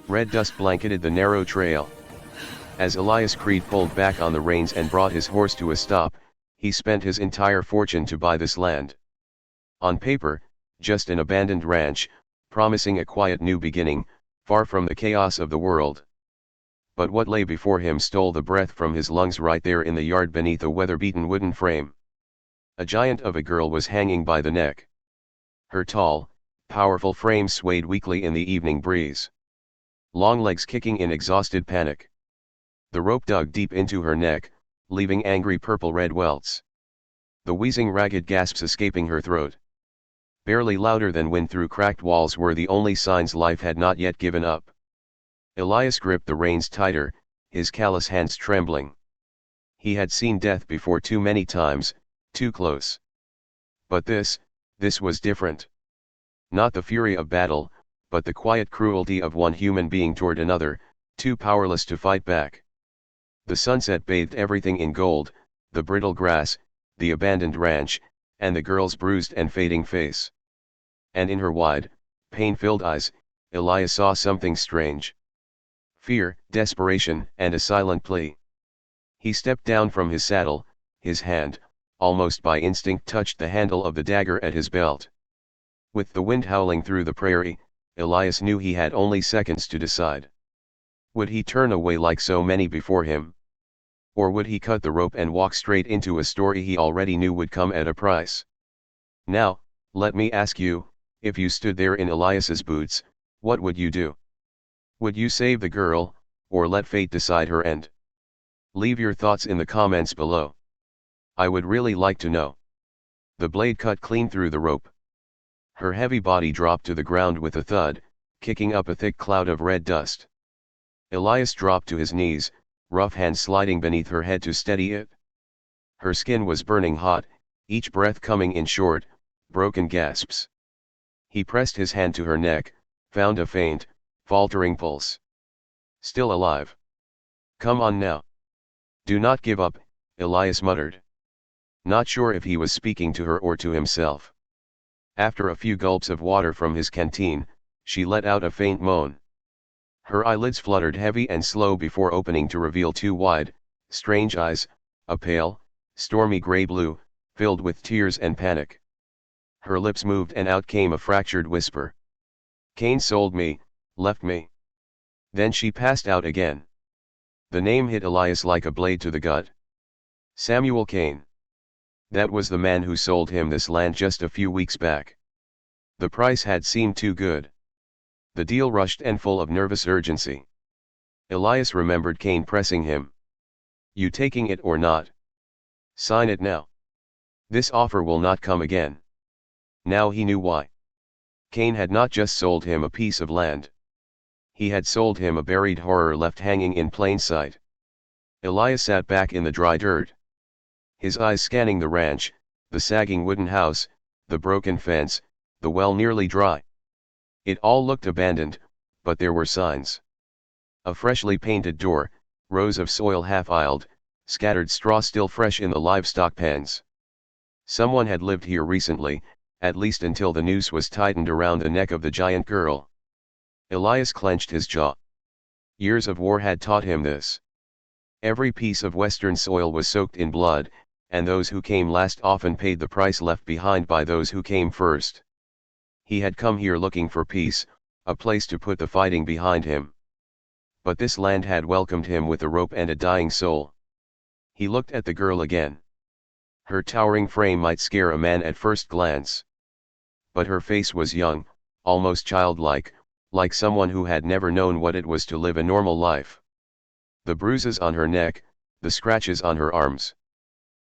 Red dust blanketed the narrow trail. As Elias Creed pulled back on the reins and brought his horse to a stop, he spent his entire fortune to buy this land. On paper, just an abandoned ranch, promising a quiet new beginning, far from the chaos of the world. But what lay before him stole the breath from his lungs right there in the yard beneath a weather-beaten wooden frame. A giant of a girl was hanging by the neck. Her tall, powerful frame swayed weakly in the evening breeze. Long legs kicking in exhausted panic. The rope dug deep into her neck, leaving angry purple-red welts. The wheezing ragged gasps escaping her throat. Barely louder than wind through cracked walls were the only signs life had not yet given up. Elias gripped the reins tighter, his callous hands trembling. He had seen death before too many times, too close. But this was different. Not the fury of battle, but the quiet cruelty of one human being toward another, too powerless to fight back. The sunset bathed everything in gold, the brittle grass, the abandoned ranch, and the girl's bruised and fading face. And in her wide, pain-filled eyes, Elias saw something strange. Fear, desperation, and a silent plea. He stepped down from his saddle, his hand, almost by instinct, touched the handle of the dagger at his belt. With the wind howling through the prairie, Elias knew he had only seconds to decide. Would he turn away like so many before him? Or would he cut the rope and walk straight into a story he already knew would come at a price? Now, let me ask you, if you stood there in Elias's boots, what would you do? Would you save the girl, or let fate decide her end? Leave your thoughts in the comments below. I would really like to know. The blade cut clean through the rope. Her heavy body dropped to the ground with a thud, kicking up a thick cloud of red dust. Elias dropped to his knees, rough hands sliding beneath her head to steady it. Her skin was burning hot, each breath coming in short, broken gasps. He pressed his hand to her neck, found a faint, faltering pulse. Still alive. Come on now. Do not give up, Elias muttered. Not sure if he was speaking to her or to himself. After a few gulps of water from his canteen, she let out a faint moan. Her eyelids fluttered heavy and slow before opening to reveal two wide, strange eyes, a pale, stormy gray-blue, filled with tears and panic. Her lips moved and out came a fractured whisper. Cain sold me, left me. Then she passed out again. The name hit Elias like a blade to the gut. Samuel Cain. That was the man who sold him this land just a few weeks back. The price had seemed too good. The deal rushed and full of nervous urgency. Elias remembered Cain pressing him. You taking it or not? Sign it now. This offer will not come again. Now he knew why. Cain had not just sold him a piece of land. He had sold him a buried horror left hanging in plain sight. Elias sat back in the dry dirt. His eyes scanning the ranch, the sagging wooden house, the broken fence, the well nearly dry. It all looked abandoned, but there were signs. A freshly painted door, rows of soil half-aisled, scattered straw still fresh in the livestock pens. Someone had lived here recently, at least until the noose was tightened around the neck of the giant girl. Elias clenched his jaw. Years of war had taught him this. Every piece of western soil was soaked in blood, and those who came last often paid the price left behind by those who came first. He had come here looking for peace, a place to put the fighting behind him. But this land had welcomed him with a rope and a dying soul. He looked at the girl again. Her towering frame might scare a man at first glance. But her face was young, almost childlike, like someone who had never known what it was to live a normal life. The bruises on her neck, the scratches on her arms.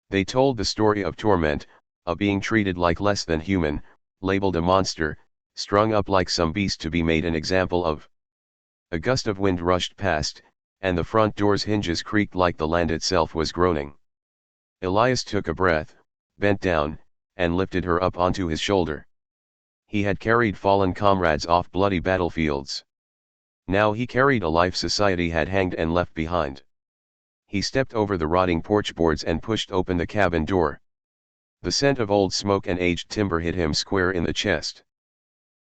They told the story of torment, of being treated like less than human, labeled a monster, strung up like some beast to be made an example of. A gust of wind rushed past, and the front door's hinges creaked like the land itself was groaning. Elias took a breath, bent down, and lifted her up onto his shoulder. He had carried fallen comrades off bloody battlefields. Now he carried a life society had hanged and left behind. He stepped over the rotting porch boards and pushed open the cabin door. The scent of old smoke and aged timber hit him square in the chest.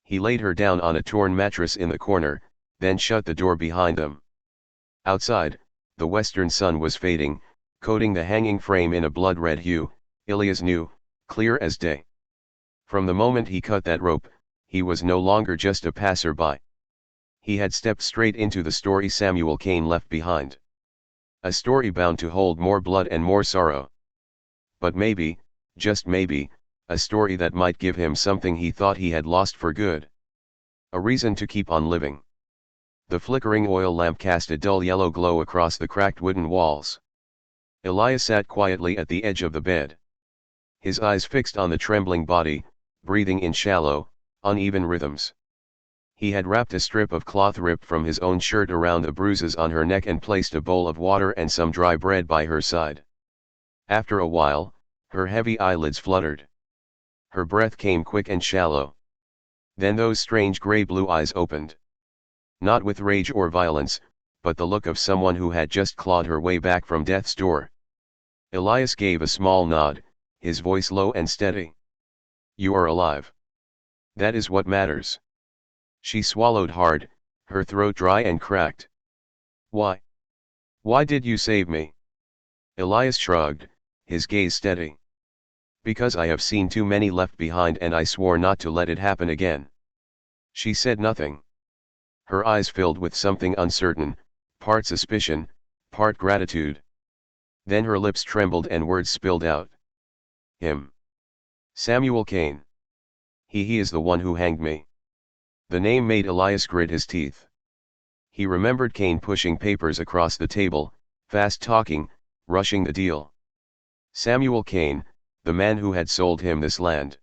He laid her down on a torn mattress in the corner, then shut the door behind them. Outside, the western sun was fading, coating the hanging frame in a blood-red hue. Elias knew, clear as day. From the moment he cut that rope, he was no longer just a passerby. He had stepped straight into the story Samuel Cain left behind. A story bound to hold more blood and more sorrow. But maybe, just maybe, a story that might give him something he thought he had lost for good. A reason to keep on living. The flickering oil lamp cast a dull yellow glow across the cracked wooden walls. Elias sat quietly at the edge of the bed. His eyes fixed on the trembling body, breathing in shallow, uneven rhythms. He had wrapped a strip of cloth ripped from his own shirt around the bruises on her neck and placed a bowl of water and some dry bread by her side. After a while, her heavy eyelids fluttered. Her breath came quick and shallow. Then those strange gray-blue eyes opened. Not with rage or violence, but the look of someone who had just clawed her way back from death's door. Elias gave a small nod, his voice low and steady. "You are alive. That is what matters." She swallowed hard, her throat dry and cracked. "Why? Why did you save me?" Elias shrugged, his gaze steady. "Because I have seen too many left behind and I swore not to let it happen again." She said nothing. Her eyes filled with something uncertain, part suspicion, part gratitude. Then her lips trembled and words spilled out. "Him. Samuel Cain. He is the one who hanged me." The name made Elias grit his teeth. He remembered Cain pushing papers across the table, fast talking, rushing the deal. Samuel Cain, the man who had sold him this land.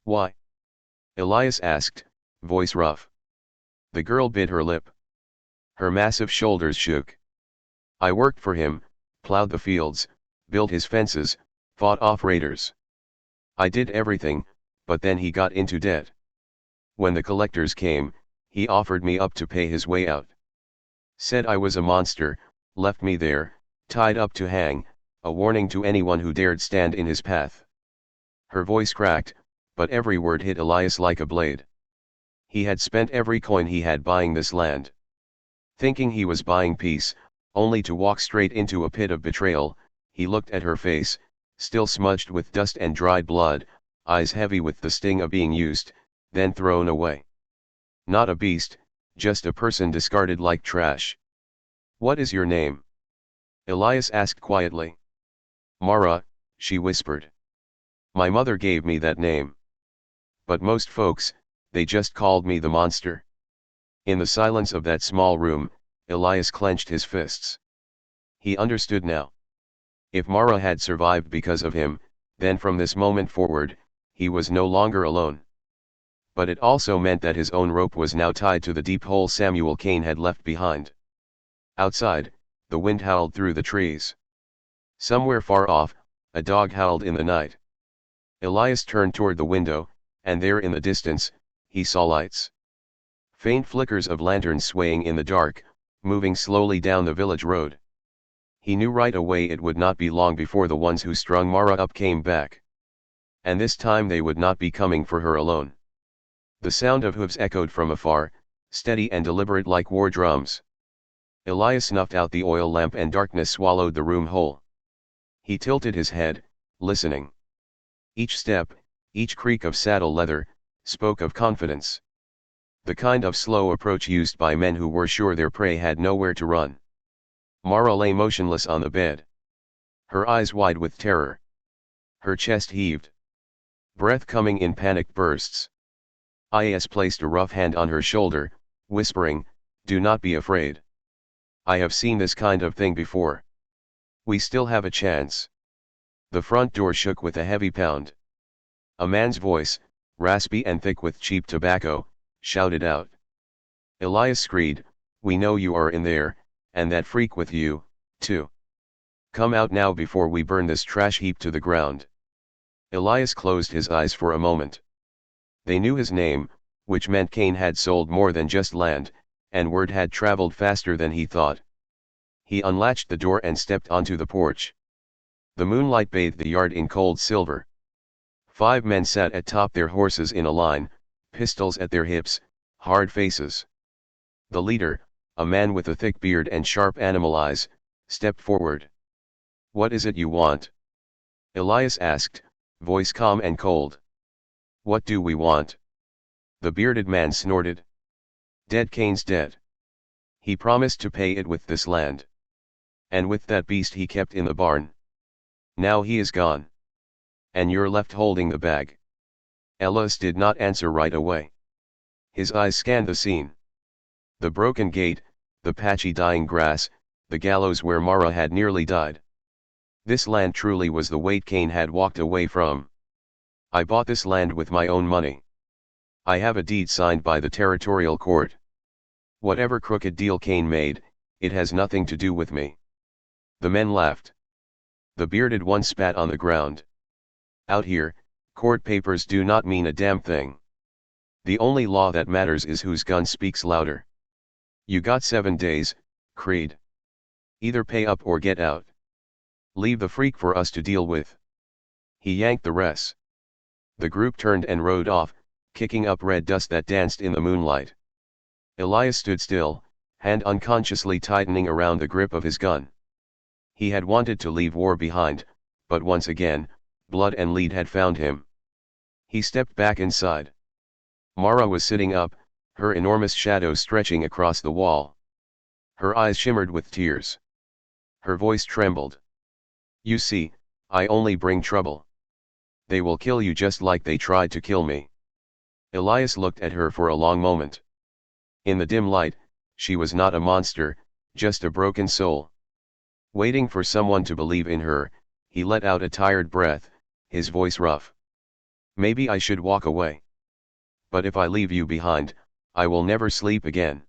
"Why?" Elias asked, voice rough. The girl bit her lip. Her massive shoulders shook. "I worked for him, plowed the fields, built his fences, fought off raiders. I did everything, but then he got into debt. When the collectors came, he offered me up to pay his way out. Said I was a monster, left me there, tied up to hang, a warning to anyone who dared stand in his path." Her voice cracked, but every word hit Elias like a blade. He had spent every coin he had buying this land. Thinking he was buying peace, only to walk straight into a pit of betrayal. He looked at her face, still smudged with dust and dried blood, eyes heavy with the sting of being used, then thrown away. Not a beast, just a person discarded like trash. "What is your name?" Elias asked quietly. "Mara," she whispered. "My mother gave me that name. But most folks, they just called me the monster." In the silence of that small room, Elias clenched his fists. He understood now. If Mara had survived because of him, then from this moment forward, he was no longer alone. But it also meant that his own rope was now tied to the deep hole Samuel Cain had left behind. Outside, the wind howled through the trees. Somewhere far off, a dog howled in the night. Elias turned toward the window, and there in the distance, he saw lights. Faint flickers of lanterns swaying in the dark, moving slowly down the village road. He knew right away it would not be long before the ones who strung Mara up came back. And this time they would not be coming for her alone. The sound of hooves echoed from afar, steady and deliberate like war drums. Elias snuffed out the oil lamp and darkness swallowed the room whole. He tilted his head, listening. Each step, each creak of saddle leather, spoke of confidence. The kind of slow approach used by men who were sure their prey had nowhere to run. Mara lay motionless on the bed. Her eyes wide with terror. Her chest heaved. Breath coming in panicked bursts. Elias placed a rough hand on her shoulder, whispering, "Do not be afraid. I have seen this kind of thing before. We still have a chance." The front door shook with a heavy pound. A man's voice, raspy and thick with cheap tobacco, shouted out. Elias screamed, "We know you are in there, and that freak with you, too. Come out now before we burn this trash heap to the ground." Elias closed his eyes for a moment. They knew his name, which meant Cain had sold more than just land, and word had traveled faster than he thought. He unlatched the door and stepped onto the porch. The moonlight bathed the yard in cold silver. 5 men sat atop their horses in a line, pistols at their hips, hard faces. The leader, a man with a thick beard and sharp animal eyes, stepped forward. "What is it you want?" Elias asked, voice calm and cold. "What do we want?" The bearded man snorted. "Dead Cain's dead. He promised to pay it with this land. And with that beast he kept in the barn. Now he is gone. And you're left holding the bag." Elias did not answer right away. His eyes scanned the scene. The broken gate, the patchy dying grass, the gallows where Mara had nearly died. This land truly was the weight Cain had walked away from. "I bought this land with my own money. I have a deed signed by the territorial court. Whatever crooked deal Cain made, it has nothing to do with me." The men laughed. The bearded one spat on the ground. "Out here, court papers do not mean a damn thing. The only law that matters is whose gun speaks louder. You got 7 days, Creed. Either pay up or get out. Leave the freak for us to deal with." He yanked the rest. The group turned and rode off, kicking up red dust that danced in the moonlight. Elias stood still, hand unconsciously tightening around the grip of his gun. He had wanted to leave war behind, but once again, blood and lead had found him. He stepped back inside. Mara was sitting up, her enormous shadow stretching across the wall. Her eyes shimmered with tears. Her voice trembled. "You see, I only bring trouble. They will kill you just like they tried to kill me." Elias looked at her for a long moment. In the dim light, she was not a monster, just a broken soul. Waiting for someone to believe in her, he let out a tired breath, his voice rough. "Maybe I should walk away. But if I leave you behind, I will never sleep again."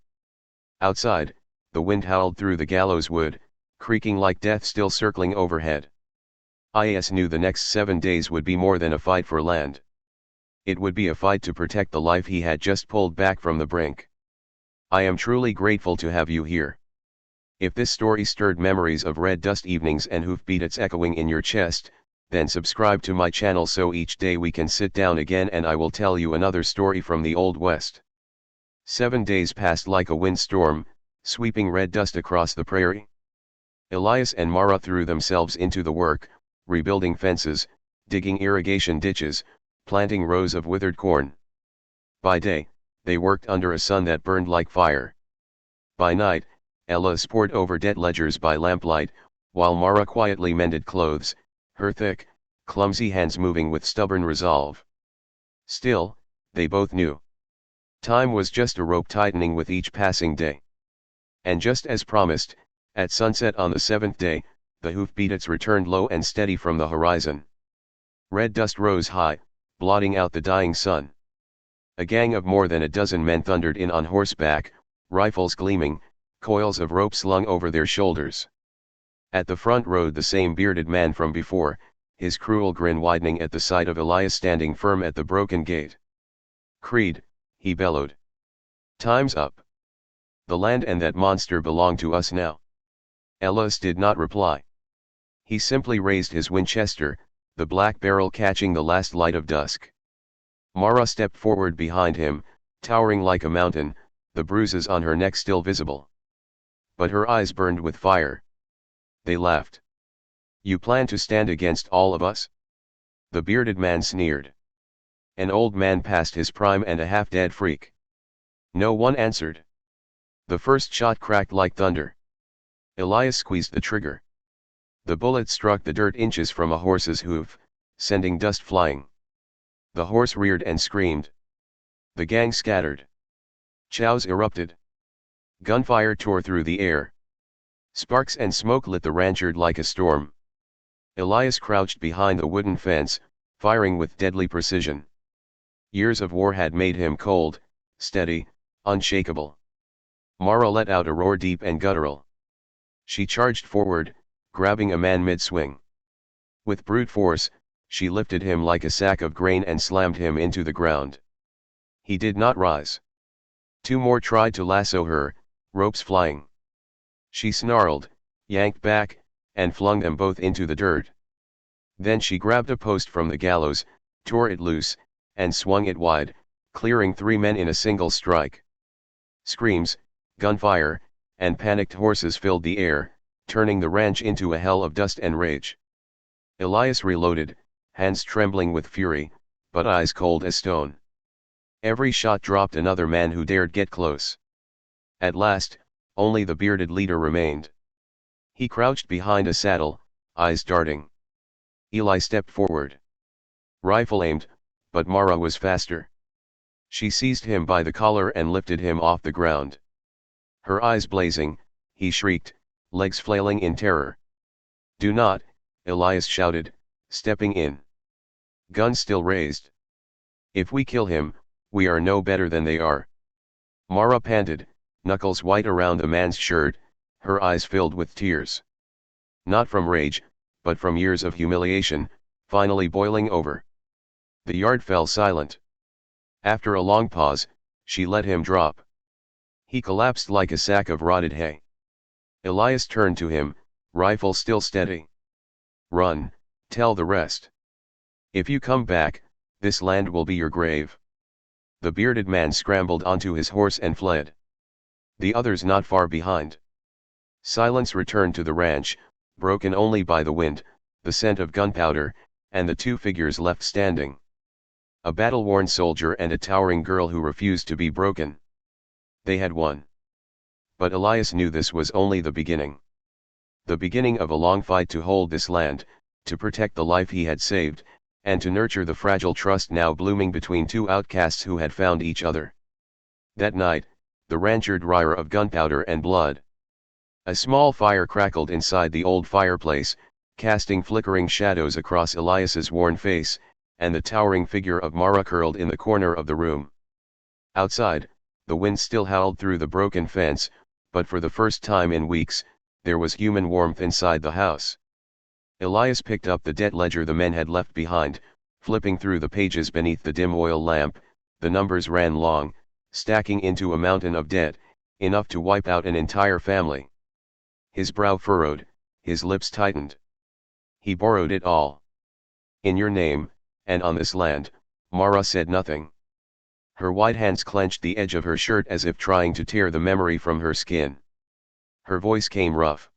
Outside, the wind howled through the gallows wood, creaking like death still circling overhead. Elias knew the next 7 days would be more than a fight for land. It would be a fight to protect the life he had just pulled back from the brink. "I am truly grateful to have you here. If this story stirred memories of red dust evenings and hoofbeats echoing in your chest, then subscribe to my channel so each day we can sit down again and I will tell you another story from the Old West." 7 days passed like a windstorm, sweeping red dust across the prairie. Elias and Mara threw themselves into the work, rebuilding fences, digging irrigation ditches, planting rows of withered corn. By day, they worked under a sun that burned like fire. By night, Elias pored over debt ledgers by lamplight, while Mara quietly mended clothes, her thick, clumsy hands moving with stubborn resolve. Still, they both knew. Time was just a rope tightening with each passing day. And just as promised, at sunset on the 7th day, the hoofbeats returned low and steady from the horizon. Red dust rose high, blotting out the dying sun. A gang of more than a dozen men thundered in on horseback, rifles gleaming, coils of rope slung over their shoulders. At the front rode the same bearded man from before, his cruel grin widening at the sight of Elias standing firm at the broken gate. "Creed," he bellowed. "Time's up. The land and that monster belong to us now." Elias did not reply. He simply raised his Winchester, the black barrel catching the last light of dusk. Mara stepped forward behind him, towering like a mountain, the bruises on her neck still visible. But her eyes burned with fire. They laughed. "You plan to stand against all of us?" The bearded man sneered. "An old man past his prime and a half-dead freak." No one answered. The first shot cracked like thunder. Elias squeezed the trigger. The bullet struck the dirt inches from a horse's hoof, sending dust flying. The horse reared and screamed. The gang scattered. Chows erupted. Gunfire tore through the air. Sparks and smoke lit the ranchard like a storm. Elias crouched behind the wooden fence, firing with deadly precision. Years of war had made him cold, steady, unshakable. Mara let out a roar deep and guttural. She charged forward, grabbing a man mid-swing. With brute force, she lifted him like a sack of grain and slammed him into the ground. He did not rise. 2 more tried to lasso her, ropes flying. She snarled, yanked back, and flung them both into the dirt. Then she grabbed a post from the gallows, tore it loose, and swung it wide, clearing 3 men in a single strike. Screams, gunfire, and panicked horses filled the air, turning the ranch into a hell of dust and rage. Elias reloaded, hands trembling with fury, but eyes cold as stone. Every shot dropped another man who dared get close. At last, only the bearded leader remained. He crouched behind a saddle, eyes darting. Eli stepped forward. Rifle aimed, but Mara was faster. She seized him by the collar and lifted him off the ground. Her eyes blazing, he shrieked, legs flailing in terror. "Do not," Elias shouted, stepping in. Gun still raised. "If we kill him, we are no better than they are." Mara panted, knuckles white around the man's shirt, her eyes filled with tears. Not from rage, but from years of humiliation, finally boiling over. The yard fell silent. After a long pause, she let him drop. He collapsed like a sack of rotted hay. Elias turned to him, rifle still steady. "Run, tell the rest. If you come back, this land will be your grave." The bearded man scrambled onto his horse and fled. The others not far behind. Silence returned to the ranch, broken only by the wind, the scent of gunpowder, and the two figures left standing. A battle-worn soldier and a towering girl who refused to be broken. They had won. But Elias knew this was only the beginning. The beginning of a long fight to hold this land, to protect the life he had saved, and to nurture the fragile trust now blooming between two outcasts who had found each other. That night, the ranchered roar of gunpowder and blood. A small fire crackled inside the old fireplace, casting flickering shadows across Elias's worn face, and the towering figure of Mara curled in the corner of the room. Outside, the wind still howled through the broken fence, but for the first time in weeks, there was human warmth inside the house. Elias picked up the debt ledger the men had left behind, flipping through the pages beneath the dim oil lamp. The numbers ran long, stacking into a mountain of debt, enough to wipe out an entire family. His brow furrowed, his lips tightened. He borrowed it all. "In your name, and on this land." Mara said nothing. Her white hands clenched the edge of her shirt as if trying to tear the memory from her skin. Her voice came rough.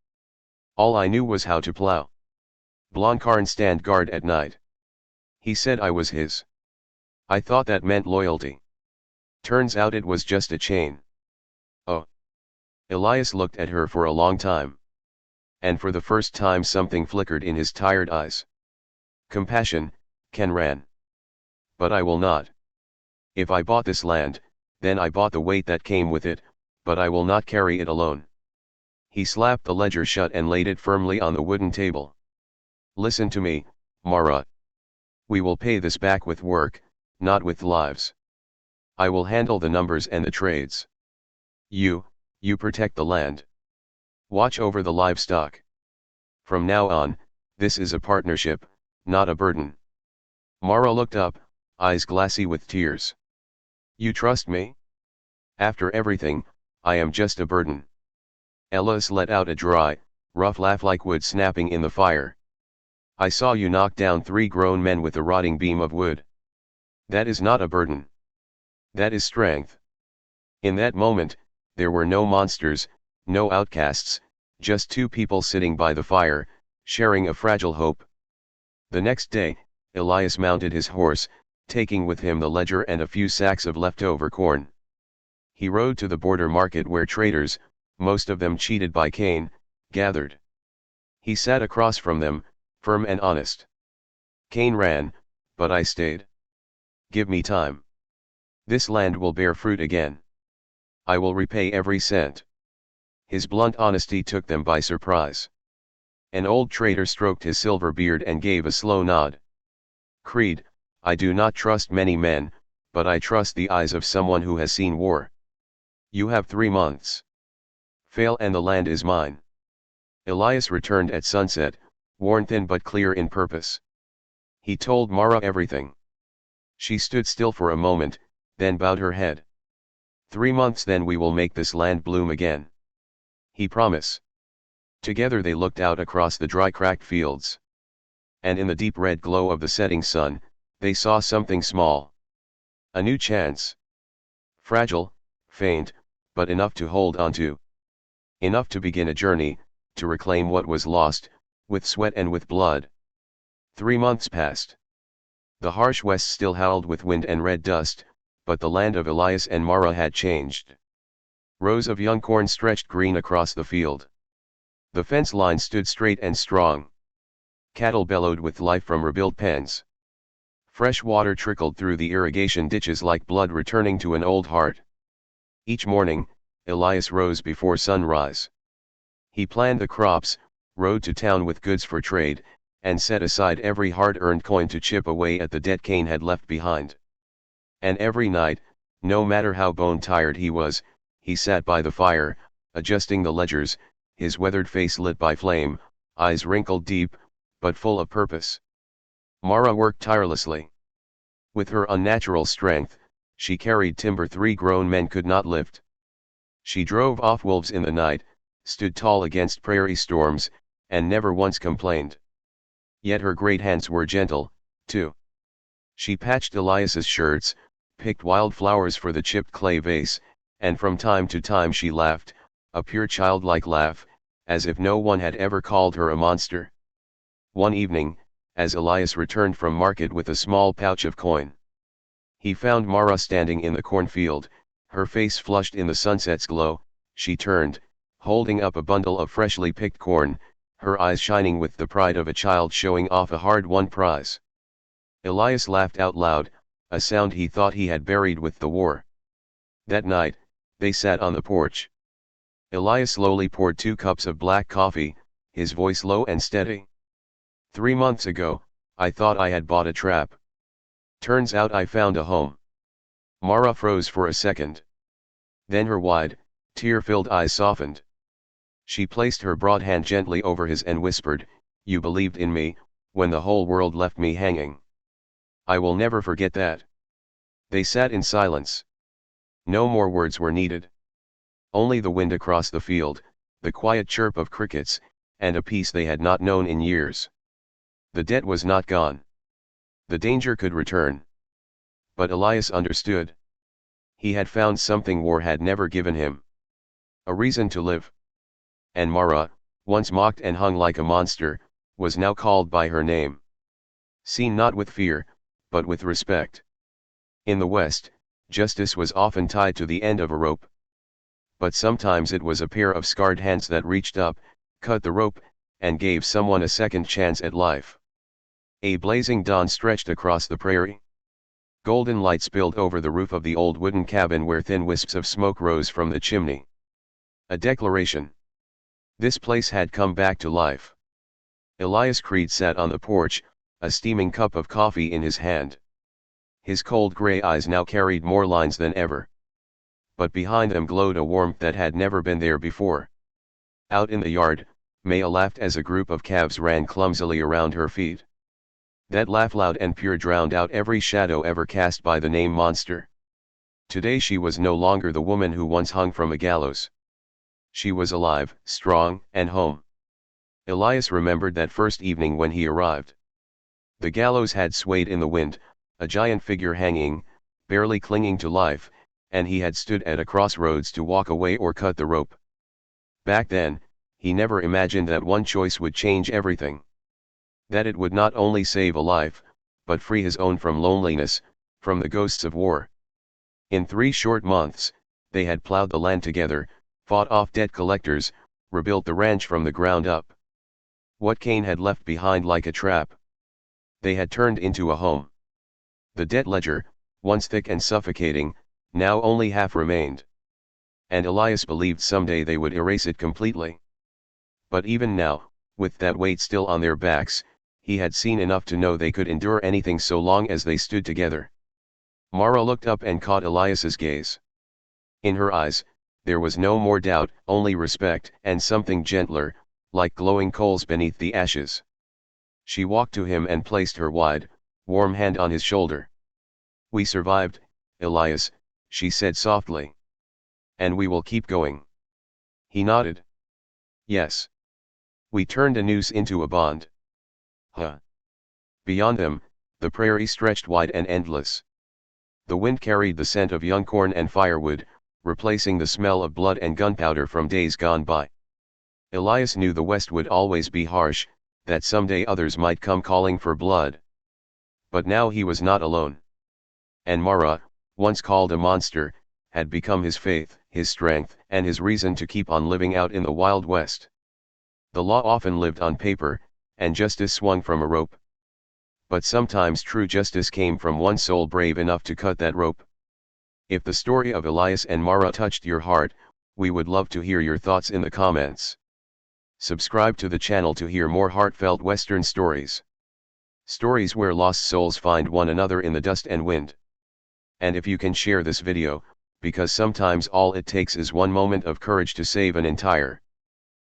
"All I knew was how to plow. Blancarn stand guard at night. He said I was his. I thought that meant loyalty. Turns out it was just a chain." "Oh." Elias looked at her for a long time. And for the first time something flickered in his tired eyes. "Compassion, Kenran. But I will not. If I bought this land, then I bought the weight that came with it, but I will not carry it alone." He slapped the ledger shut and laid it firmly on the wooden table. "Listen to me, Mara. We will pay this back with work, not with lives. I will handle the numbers and the trades. You protect the land. Watch over the livestock. From now on, this is a partnership, not a burden." Mara looked up, eyes glassy with tears. "You trust me? After everything, I am just a burden." Elias let out a dry, rough laugh like wood snapping in the fire. "I saw you knock down 3 grown men with a rotting beam of wood. That is not a burden. That is strength." In that moment, there were no monsters, no outcasts, just 2 people sitting by the fire, sharing a fragile hope. The next day, Elias mounted his horse, taking with him the ledger and a few sacks of leftover corn. He rode to the border market where traders, most of them cheated by Cain, gathered. He sat across from them, firm and honest. "Cain ran, but I stayed. Give me time. This land will bear fruit again. I will repay every cent." His blunt honesty took them by surprise. An old trader stroked his silver beard and gave a slow nod. "Creed, I do not trust many men, but I trust the eyes of someone who has seen war. You have 3 months. Fail and the land is mine." Elias returned at sunset, worn thin but clear in purpose. He told Mara everything. She stood still for a moment, then bowed her head. 3 months, then we will make this land bloom again. He promised. Together they looked out across the dry cracked fields. And in the deep red glow of the setting sun, they saw something small. A new chance. Fragile, faint, but enough to hold on to. Enough to begin a journey, to reclaim what was lost, with sweat and with blood. 3 months passed. The harsh west still howled with wind and red dust, but the land of Elias and Mara had changed. Rows of young corn stretched green across the field. The fence line stood straight and strong. Cattle bellowed with life from rebuilt pens. Fresh water trickled through the irrigation ditches like blood returning to an old heart. Each morning, Elias rose before sunrise. He planned the crops, rode to town with goods for trade, and set aside every hard-earned coin to chip away at the debt Cain had left behind. And every night, no matter how bone-tired he was, he sat by the fire, adjusting the ledgers, his weathered face lit by flame, eyes wrinkled deep, but full of purpose. Mara worked tirelessly. With her unnatural strength, she carried timber 3 grown men could not lift. She drove off wolves in the night, stood tall against prairie storms, and never once complained. Yet her great hands were gentle, too. She patched Elias's shirts, picked wild flowers for the chipped clay vase, and from time to time she laughed, a pure childlike laugh, as if no one had ever called her a monster. One evening, as Elias returned from market with a small pouch of coin, he found Mara standing in the cornfield, her face flushed in the sunset's glow. She turned, holding up a bundle of freshly picked corn, her eyes shining with the pride of a child showing off a hard-won prize. Elias laughed out loud, a sound he thought he had buried with the war. That night, they sat on the porch. Elias slowly poured 2 cups of black coffee, his voice low and steady. 3 months ago, I thought I had bought a trap. Turns out I found a home. Mara froze for a second. Then her wide, tear-filled eyes softened. She placed her broad hand gently over his and whispered, "You believed in me, when the whole world left me hanging. I will never forget that." They sat in silence. No more words were needed. Only the wind across the field, the quiet chirp of crickets, and a peace they had not known in years. The debt was not gone. The danger could return. But Elias understood. He had found something war had never given him. A reason to live. And Mara, once mocked and hung like a monster, was now called by her name. Seen not with fear, but with respect. In the West, justice was often tied to the end of a rope. But sometimes it was a pair of scarred hands that reached up, cut the rope, and gave someone a second chance at life. A blazing dawn stretched across the prairie. Golden light spilled over the roof of the old wooden cabin where thin wisps of smoke rose from the chimney. A declaration. This place had come back to life. Elias Creed sat on the porch, a steaming cup of coffee in his hand. His cold gray eyes now carried more lines than ever. But behind them glowed a warmth that had never been there before. Out in the yard, Maya laughed as a group of calves ran clumsily around her feet. That laugh, loud and pure, drowned out every shadow ever cast by the name monster. Today she was no longer the woman who once hung from a gallows. She was alive, strong, and home. Elias remembered that first evening when he arrived. The gallows had swayed in the wind, a giant figure hanging, barely clinging to life, and he had stood at a crossroads to walk away or cut the rope. Back then, he never imagined that one choice would change everything. That it would not only save a life, but free his own from loneliness, from the ghosts of war. In 3 short months, they had plowed the land together, fought off debt collectors, rebuilt the ranch from the ground up. What Cain had left behind like a trap, they had turned into a home. The debt ledger, once thick and suffocating, now only half remained. And Elias believed someday they would erase it completely. But even now, with that weight still on their backs, he had seen enough to know they could endure anything so long as they stood together. Mara looked up and caught Elias's gaze. In her eyes, there was no more doubt, only respect, and something gentler, like glowing coals beneath the ashes. She walked to him and placed her wide, warm hand on his shoulder. "We survived, Elias," she said softly. "And we will keep going." He nodded. "Yes. We turned a noose into a bond." Huh. Beyond them, the prairie stretched wide and endless. The wind carried the scent of young corn and firewood, replacing the smell of blood and gunpowder from days gone by. Elias knew the West would always be harsh, that someday others might come calling for blood. But now he was not alone. And Mara, once called a monster, had become his faith, his strength, and his reason to keep on living out in the Wild West. The law often lived on paper, and justice swung from a rope. But sometimes true justice came from one soul brave enough to cut that rope. If the story of Elias and Mara touched your heart, we would love to hear your thoughts in the comments. Subscribe to the channel to hear more heartfelt Western stories. Stories where lost souls find one another in the dust and wind. And if you can share this video, because sometimes all it takes is one moment of courage to save an entire